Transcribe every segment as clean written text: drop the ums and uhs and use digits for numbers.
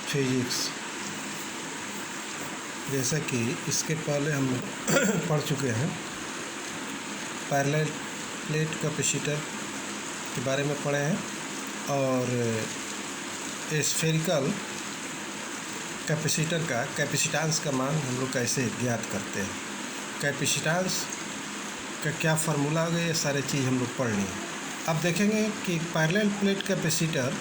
Physics, जैसा कि इसके पहले हम पढ़ चुके हैं, पैरेलल प्लेट कैपेसिटर के बारे में पढ़े हैं और स्फेरिकल कैपेसिटर का कैपेसिटेंस का मान हम लोग कैसे ज्ञात करते हैं, कैपेसिटेंस का क्या फार्मूला होगा, ये सारी चीज़ हम लोग पढ़नी है। अब देखेंगे कि पैरेलल प्लेट कैपेसिटर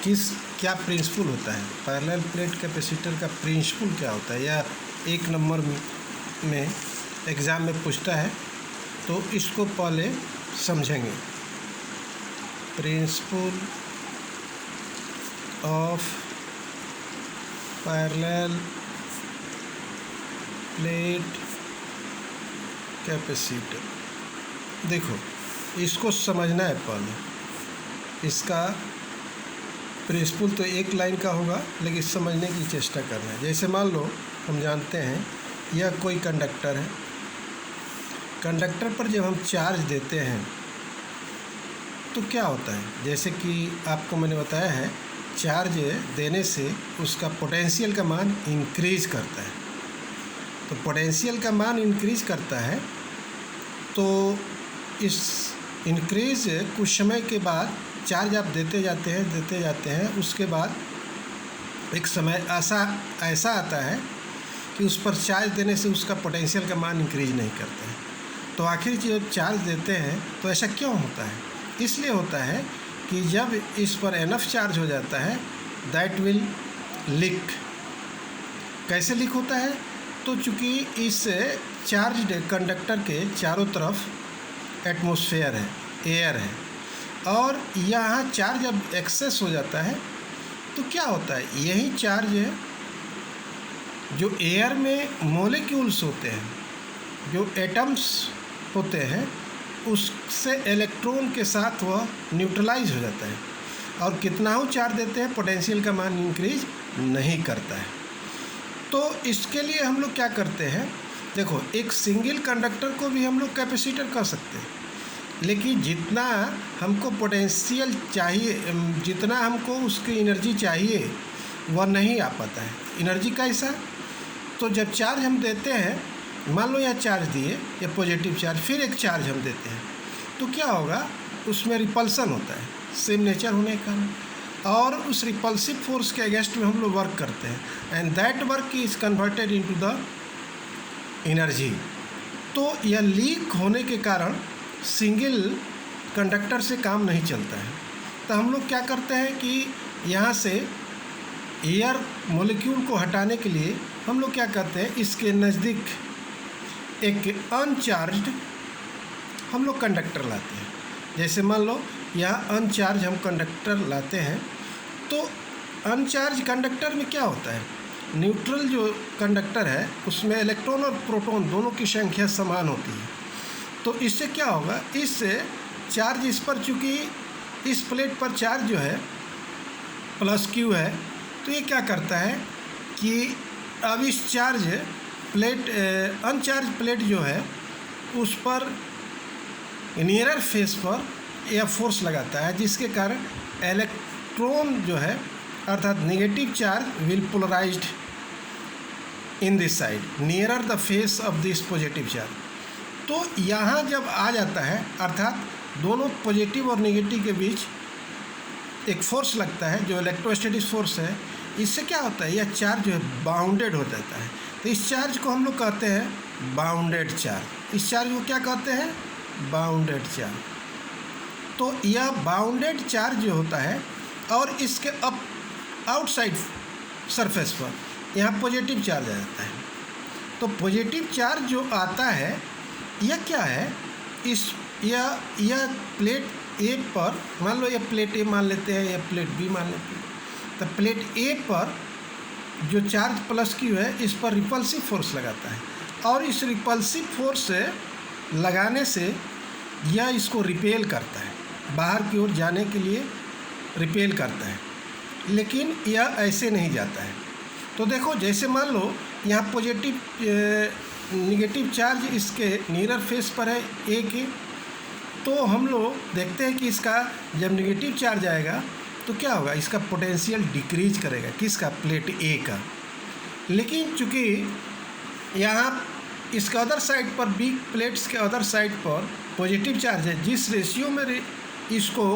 क्या प्रिंसिपल होता है, पैरेलल प्लेट कैपेसिटर का प्रिंसिपल क्या होता है, या एक नंबर में एग्ज़ाम में पूछता है, तो इसको पहले समझेंगे। Principle of parallel plate capacitor, देखो इसको समझना है पहले। इसका प्रिंसिपल तो एक लाइन का होगा, लेकिन समझने की चेष्टा करना है। जैसे मान लो हम जानते हैं यह कोई कंडक्टर है, कंडक्टर पर जब हम चार्ज देते हैं तो क्या होता है, जैसे कि आपको मैंने बताया है, चार्ज देने से उसका पोटेंशियल का मान इंक्रीज करता है। तो पोटेंशियल का मान इंक्रीज करता है, तो इस इंक्रीज कुछ समय के बाद चार्ज आप देते जाते हैं, उसके बाद एक समय ऐसा आता है कि उस पर चार्ज देने से उसका पोटेंशियल का मान इंक्रीज नहीं करता है। तो आखिर जब चार्ज देते हैं तो ऐसा क्यों होता है? इसलिए होता है कि जब इस पर एनफ चार्ज हो जाता है, दैट विल लीक। कैसे लीक होता है? तो चूँकि इस चार्ज कंडक्टर के चारों तरफ एटमॉस्फेयर है, एयर है, और यहाँ चार्ज जब एक्सेस हो जाता है तो क्या होता है, यही चार्ज है जो एयर में मॉलिक्यूल्स होते हैं, जो एटम्स होते हैं, उससे इलेक्ट्रॉन के साथ वह न्यूट्रलाइज हो जाता है, और कितना हो चार्ज देते हैं, पोटेंशियल का मान इंक्रीज नहीं करता है। तो इसके लिए हम लोग क्या करते हैं, देखो एक सिंगल कंडक्टर को भी हम लोग कैपेसिटर कह सकते हैं, लेकिन जितना हमको पोटेंशियल चाहिए, जितना हमको उसकी एनर्जी चाहिए, वह नहीं आ पाता है। एनर्जी कैसा? तो जब चार्ज हम देते हैं, मान लो यह चार्ज दिए, ये पॉजिटिव चार्ज, फिर एक चार्ज हम देते हैं, तो क्या होगा, उसमें रिपल्सन होता है, सेम नेचर होने का, और उस रिपल्सिव फोर्स के अगेंस्ट में हम लोग वर्क करते हैं, and that work is converted into the energy. तो यह लीक होने के कारण सिंगल कंडक्टर से काम नहीं चलता है। तो हम लोग क्या करते हैं कि यहाँ से एयर मॉलिक्यूल को हटाने के लिए हम लोग क्या करते हैं, इसके नज़दीक एक अनचार्ज्ड हम लोग कंडक्टर लाते हैं। जैसे मान लो यहाँ अनचार्ज हम कंडक्टर लाते हैं, तो अनचार्ज कंडक्टर में क्या होता है, न्यूट्रल जो कंडक्टर है उसमें इलेक्ट्रॉन और प्रोटॉन दोनों की संख्या समान होती है। तो इससे क्या होगा, इससे चार्ज इस पर, चूँकि इस प्लेट पर चार्ज जो है प्लस क्यू है, तो ये क्या करता है कि अब इस चार्ज प्लेट, अनचार्ज प्लेट जो है, उस पर नियरर फेस पर यह फोर्स लगाता है, जिसके कारण इलेक्ट्रॉन जो है, अर्थात negative charge will polarized in this side nearer the face of this positive charge. तो यहाँ जब आ जाता है, अर्थात दोनों पॉजिटिव और नेगेटिव के बीच एक फोर्स लगता है जो इलेक्ट्रोस्टैटिक फोर्स है, इससे क्या होता है, यह चार्ज जो है बाउंडेड हो जाता है। तो इस चार्ज को हम लोग कहते हैं बाउंडेड चार्ज। इस चार्ज को क्या कहते हैं, बाउंडेड चार्ज। तो यह बाउंडेड चार्ज जो होता है, और इसके आउटसाइड सरफेस पर यहाँ पॉजिटिव चार्ज आ जाता है। तो पॉजिटिव चार्ज जो आता है, यह क्या है, यह प्लेट ए पर, मान लो यह प्लेट ए मान लेते हैं, यह प्लेट बी मान लेते हैं। तो प्लेट ए पर जो चार्ज प्लस क्यू है, इस पर रिपल्सिव फोर्स लगाता है, और इस रिपल्सिव फोर्स से लगाने से यह इसको रिपेल करता है, बाहर की ओर जाने के लिए रिपेल करता है, लेकिन यह ऐसे नहीं जाता है। तो देखो, जैसे मान लो यहाँ पॉजिटिव निगेटिव चार्ज इसके नियर फेस पर है ए के, तो हम लोग देखते हैं कि इसका जब निगेटिव चार्ज आएगा तो क्या होगा, इसका पोटेंशियल डिक्रीज करेगा, किसका, प्लेट ए का। लेकिन चूँकि यहाँ इसके अदर साइड पर, बी प्लेट्स के अदर साइड पर पॉजिटिव चार्ज है, जिस रेशियो में इसको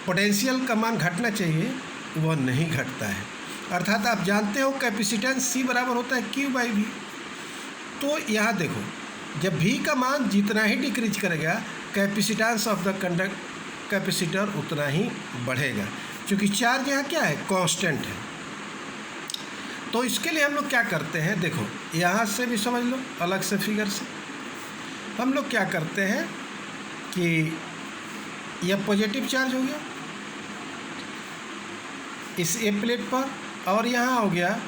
पोटेंशियल का मान घटना चाहिए वह नहीं घटता है। अर्थात आप जानते हो कैपेसिटेंस C बराबर होता है Q/V। तो यहाँ देखो, जब V का मान जितना ही डिक्रीज करेगा कैपेसिटेंस ऑफ द कैपेसिटर उतना ही बढ़ेगा, क्योंकि चार्ज यहाँ क्या है, कांस्टेंट है। तो इसके लिए हम लोग क्या करते हैं, देखो यहाँ से भी समझ लो, अलग से फिगर से हम लोग क्या करते हैं कि यह पॉजिटिव चार्ज हो गया इस ए प्लेट पर, और यहाँ हो गया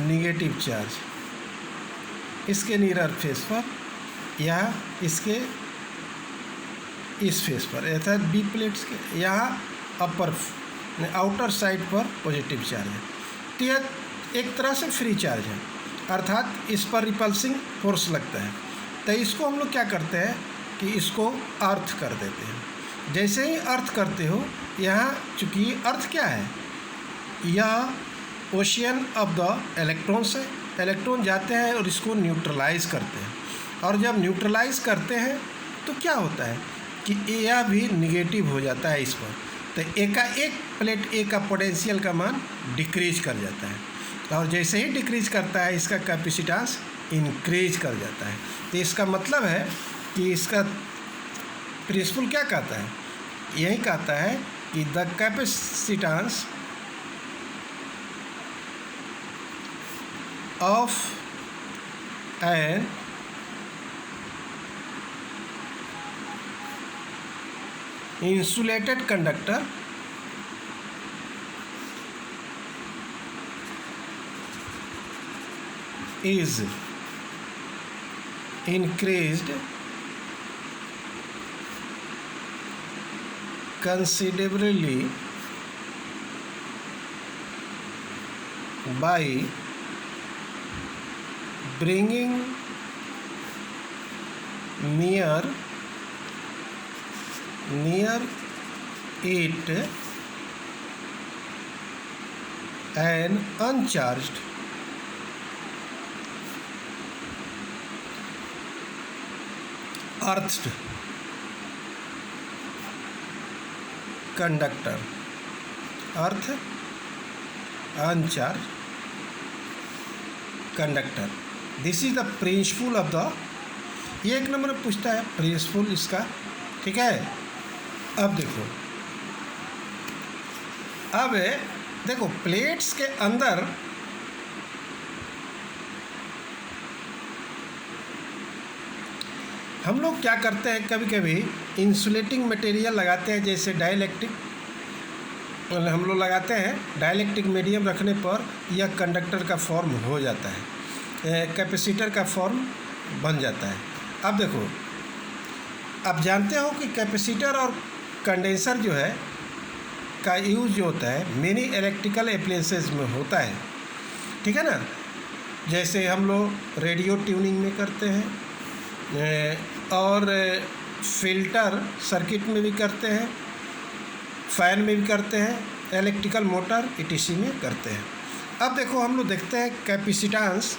निगेटिव चार्ज इसके नियर फेस पर या इसके इस फेस पर, अर्थात बी प्लेट्स के यहाँ अपर आउटर साइड पर पॉजिटिव चार्ज है। तो यह एक तरह से फ्री चार्ज है, अर्थात इस पर रिपल्सिंग फोर्स लगता है। तो इसको हम लोग क्या करते हैं कि इसको अर्थ कर देते हैं। जैसे ही अर्थ करते हो, यहाँ चूँकि अर्थ क्या है, यह ओशियन ऑफ द इलेक्ट्रॉन्स है, इलेक्ट्रॉन जाते हैं और इसको न्यूट्रलाइज करते हैं, और जब न्यूट्रलाइज करते हैं तो क्या होता है कि यह भी निगेटिव हो जाता है इस पर। तो एक प्लेट ए का पोटेंशियल का मान डिक्रीज कर जाता है, और जैसे ही डिक्रीज करता है इसका कैपेसिटेंस इंक्रीज कर जाता है। तो इसका मतलब है कि इसका प्रिंसिपल क्या कहता है, यही कहता है कि the capacitance of an insulated conductor is increased considerably by bringing near it an uncharged earthed conductor, earth uncharged conductor। This is the principle of the, ये एक नंबर में पूछता है प्रिंसिपल इसका, ठीक है। अब देखो प्लेट्स के अंदर हम लोग क्या करते हैं, कभी कभी इंसुलेटिंग मटेरियल लगाते हैं, जैसे डाइलेक्ट्रिक हम लोग लगाते हैं। डाइलेक्ट्रिक मीडियम रखने पर यह कंडक्टर का फॉर्म हो जाता है, कैपेसिटर का फॉर्म बन जाता है। अब देखो, आप जानते हो कि कैपेसिटर और कंडेंसर जो है का यूज़ जो होता है मेनी इलेक्ट्रिकल एप्लायंसेस में होता है, ठीक है ना। जैसे हम लोग रेडियो ट्यूनिंग में करते हैं, और फिल्टर सर्किट में भी करते हैं, फ़ैन में भी करते हैं, इलेक्ट्रिकल मोटर ETC में करते हैं। अब देखो हम लोग देखते हैं capacitance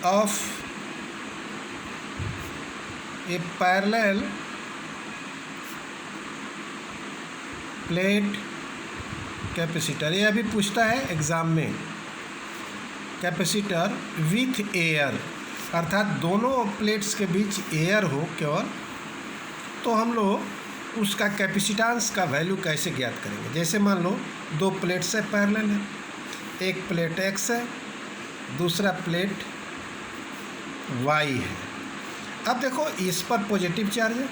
of a parallel plate capacitor, यह भी पूछता है एग्ज़ाम में। कैपेसिटर विथ एयर, अर्थात दोनों प्लेट्स के बीच एयर हो केवल, तो हम लोग उसका कैपेसिटेंस का वैल्यू कैसे ज्ञात करेंगे। जैसे मान लो दो प्लेट से पैरेलल है, एक प्लेट X है, दूसरा प्लेट Y है। अब देखो इस पर पॉजिटिव चार्ज है,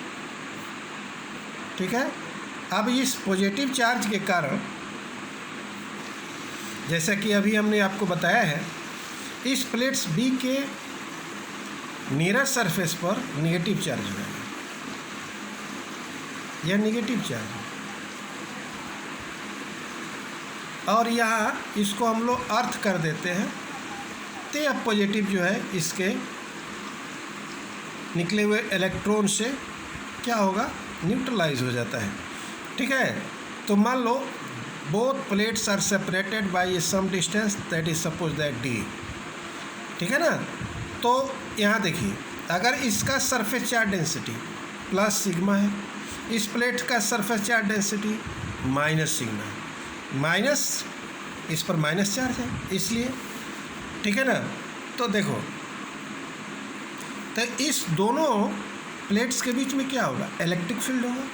ठीक है। अब इस पॉजिटिव चार्ज के कारण, जैसा कि अभी हमने आपको बताया है, इस प्लेट्स B के नियरेस्ट सरफेस पर निगेटिव चार्ज होगा, यह निगेटिव चार्ज है। और यहाँ इसको हम लोग अर्थ कर देते हैं, तो यह पॉजिटिव जो है इसके निकले हुए इलेक्ट्रॉन से क्या होगा, न्यूट्रलाइज हो जाता है। ठीक है, तो मान लो both plates are separated by some distance that is suppose that D. ठीक है ना, तो यहाँ देखिए, अगर इसका surface charge density plus sigma है, इस प्लेट का surface charge density minus sigma है, माइनस इस पर माइनस चार्ज है इसलिए। ठीक है ना, तो देखो, तो इस दोनों प्लेट्स के बीच में क्या होगा, इलेक्ट्रिक फील्ड होगा।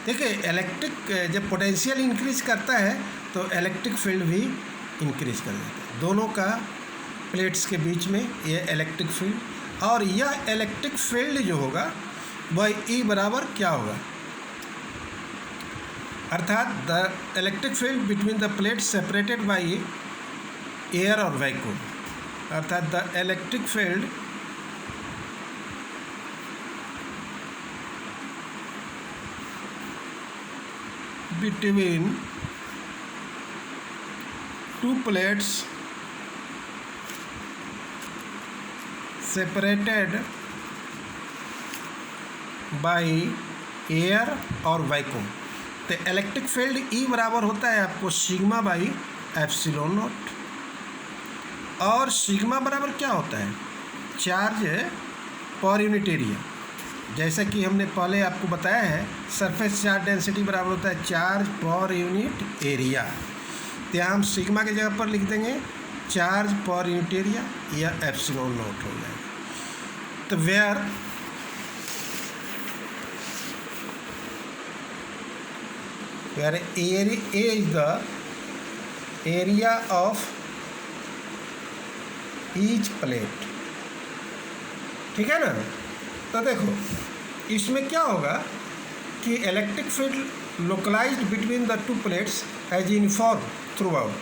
देखिए, इलेक्ट्रिक जब पोटेंशियल इंक्रीज करता है तो इलेक्ट्रिक फील्ड भी इंक्रीज कर देता है। दोनों का प्लेट्स के बीच में ये इलेक्ट्रिक फील्ड, और यह इलेक्ट्रिक फील्ड जो होगा वह ई बराबर क्या होगा, अर्थात the electric field between the plates separated by air और वैक्यूम, अर्थात the electric field between two plates separated by air और वैक्यूम। तो इलेक्ट्रिक फील्ड ई बराबर होता है आपको सिग्मा बाई एप्सिलॉन नॉट, और सिग्मा बराबर क्या होता है, चार्ज पर यूनिट एरिया। जैसा कि हमने पहले आपको बताया है, सरफेस चार्ज डेंसिटी बराबर होता है चार्ज पर यूनिट एरिया। तो यहाँ हम सिग्मा की जगह पर लिख देंगे चार्ज पर यूनिट एरिया, या एप्सिलॉन नॉट हो जाएगा। तो where A is the area of each plate। ठीक है ना, तो देखो इसमें क्या होगा कि electric field localized between the two plates as uniform throughout.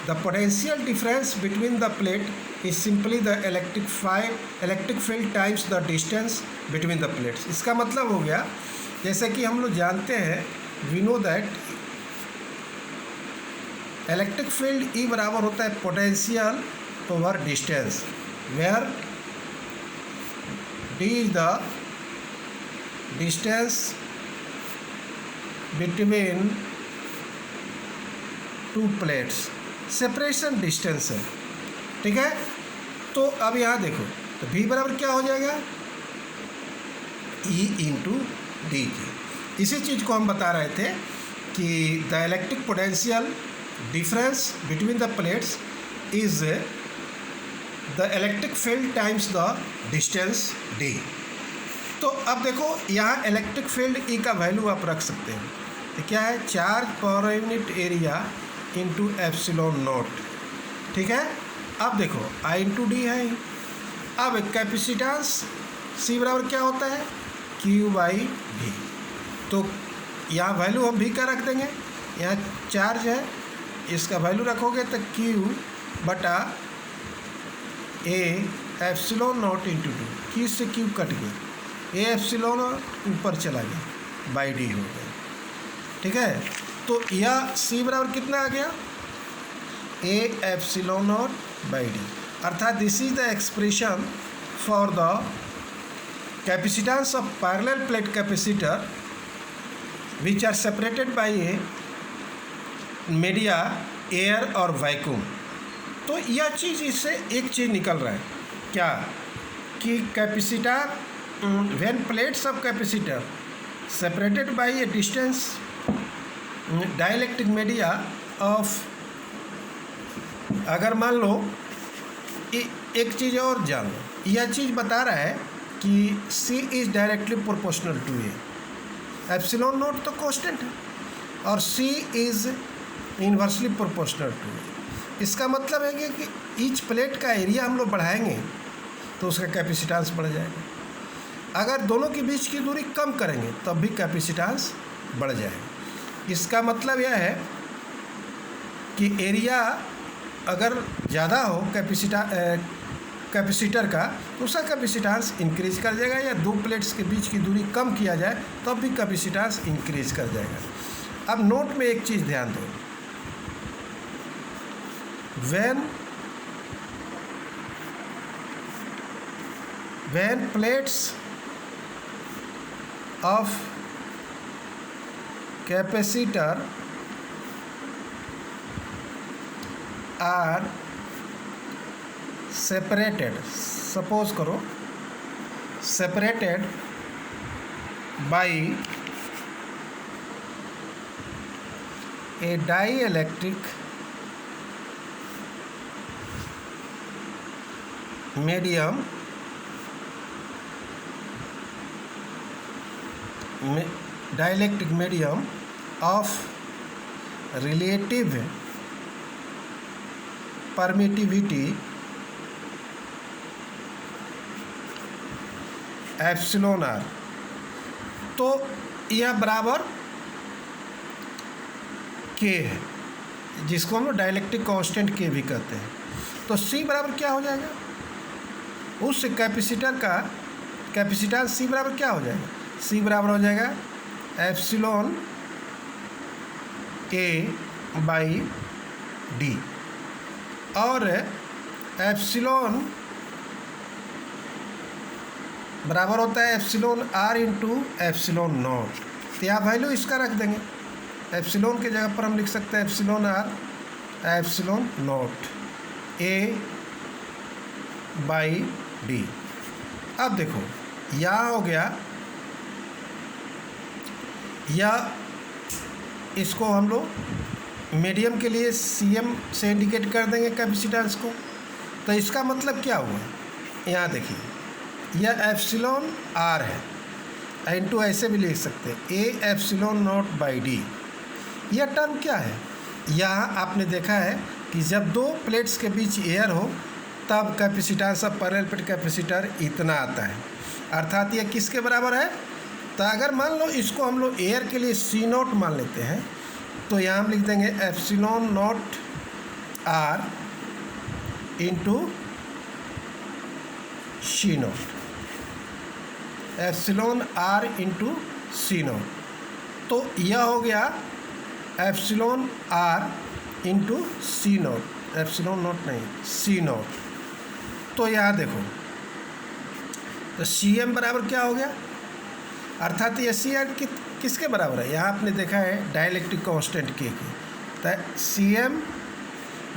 The potential difference between the plate is simply the electric field times the distance between the plates. इसका मतलब हो गया, जैसे कि हम लोग जानते हैं, we know that electric field E बराबर होता है potential over distance, where D is the distance between two plates, separation distance है। ठीक है, तो अब यहाँ देखो, तो V बराबर क्या हो जाएगा, E इंटू डी। इसी चीज़ को हम बता रहे थे कि the electric potential difference between the plates is the electric field times the distance D. तो अब देखो, यहाँ इलेक्ट्रिक फील्ड ई का वैल्यू आप रख सकते हैं, तो क्या है, charge per unit area into epsilon not. ठीक है, अब देखो आई इंटू डी है। अब कैपेसिटेंस सी बराबर क्या होता है, क्यू बाई वी। तो यहाँ वैल्यू हम भी का रख देंगे, यहाँ चार्ज है, इसका वैल्यू रखोगे तो क्यू बटा ए epsilon not into two, Q से क्यू कट गया, ए एप्सिलॉन ऊपर चला गया, बाई डी हो गया। ठीक है, तो यह सी बराबर कितना आ गया, A epsilon not by D, अर्थात this is the expression for the capacitance of parallel plate capacitor which are separated by a media air और वैक्यूम। तो यह चीज़, इससे एक चीज़ निकल रहा है क्या, कि capacitor when plates of capacitor separated by A distance dielectric media of, अगर मान लो एक चीज़ और जान लो, यह चीज़ बता रहा है कि C is directly proportional to A, epsilon not तो कांस्टेंट है, और C is inversely proportional to A. इसका मतलब है कि ईच प्लेट का एरिया हम लोग बढ़ाएंगे तो उसका कैपेसिटेंस बढ़ जाएगा। अगर दोनों के बीच की दूरी कम करेंगे तब भी कैपेसिटेंस बढ़ जाएगा। इसका मतलब यह है कि एरिया अगर ज़्यादा हो कैपेसिटर का, तो उसका कैपेसिटेंस इंक्रीज कर जाएगा, या दो प्लेट्स के बीच की दूरी कम किया जाए तब भी कैपेसिटेंस इंक्रीज कर जाएगा। अब नोट में एक चीज़ ध्यान दो, when plates of capacitor are separated, suppose करो separated by a dielectric medium of relative permittivity epsilon R. तो यह बराबर के है, जिसको हम लोग डाइलेक्ट्रिक कांस्टेंट के भी कहते हैं। तो सी बराबर क्या हो जाएगा, उस कैपेसिटर का कैपेसिटेंस सी बराबर क्या हो जाएगा, सी बराबर हो जाएगा एप्सिलॉन ए बाई डी, और एप्सिलॉन बराबर होता है epsilon R into epsilon not. तो यहाँ वैल्यू इसका रख देंगे, एप्सिलॉन के जगह पर हम लिख सकते हैं epsilon R epsilon naught A by D. अब देखो यहाँ हो गया, या इसको हम लोग मीडियम के लिए CM से इंडिकेट कर देंगे कैपेसिटेंस को। तो इसका मतलब क्या हुआ, यहाँ देखिए यह एप्सिलॉन आर है, इंटू ऐसे भी लिख सकते हैं ए एप्सिलॉन नॉट बाई डी। यह टर्म क्या है, यहाँ आपने देखा है कि जब दो प्लेट्स के बीच एयर हो तब capacitance of parallel plate capacitor इतना आता है, अर्थात यह किसके बराबर है। तो अगर मान लो इसको हम लोग एयर के लिए सी नॉट मान लेते हैं, तो यहाँ हम लिख देंगे epsilon naught R into C naught, epsilon R into C naught. तो यह हो गया epsilon R into C naught, epsilon naught नहीं सी नॉट। तो यहाँ देखो तो CM बराबर क्या हो गया, अर्थात ये CM किसके बराबर है, यहाँ आपने देखा है डाइलेक्ट्रिक कांस्टेंट के की। तो CM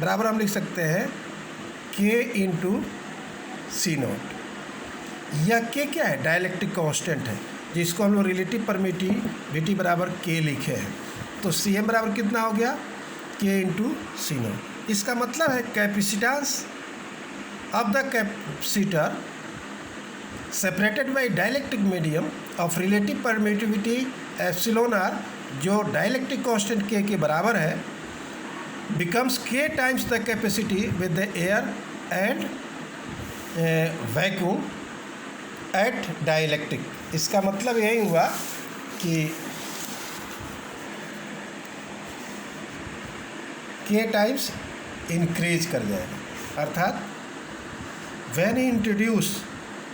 बराबर हम लिख सकते हैं K इंटू सी नॉट। यह K क्या है, डाइलेक्ट्रिक कांस्टेंट है, जिसको हम लोग रिलेटिव परमिटिविटी बराबर K लिखे हैं। तो CM बराबर कितना हो गया, K इंटू सी नॉट। इसका मतलब है capacitance of the capacitor separated by dielectric medium of relative permittivity epsilon R, जो डाइलेक्ट्रिक कांस्टेंट K के बराबर है, becomes K times the capacity with the air and vacuum at dielectric. इसका मतलब यही हुआ कि K टाइम्स इंक्रीज कर जाएगा, अर्थात when you introduce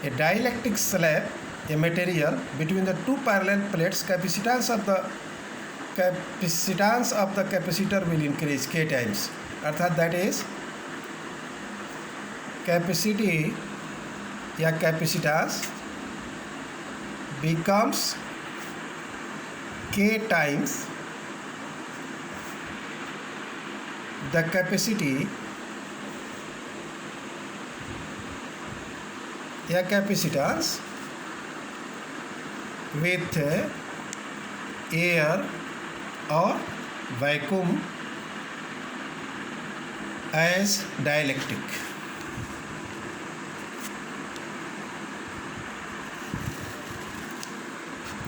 a dielectric slab, a material between the two parallel plates, capacitance of the capacitor will increase K times, अर्थात that is capacity या capacitance becomes K times the capacity या capacitance with air और vacuum as dielectric.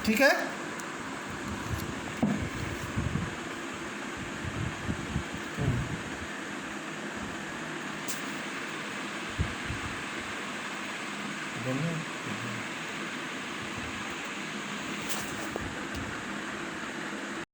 ठीक है, बोलो।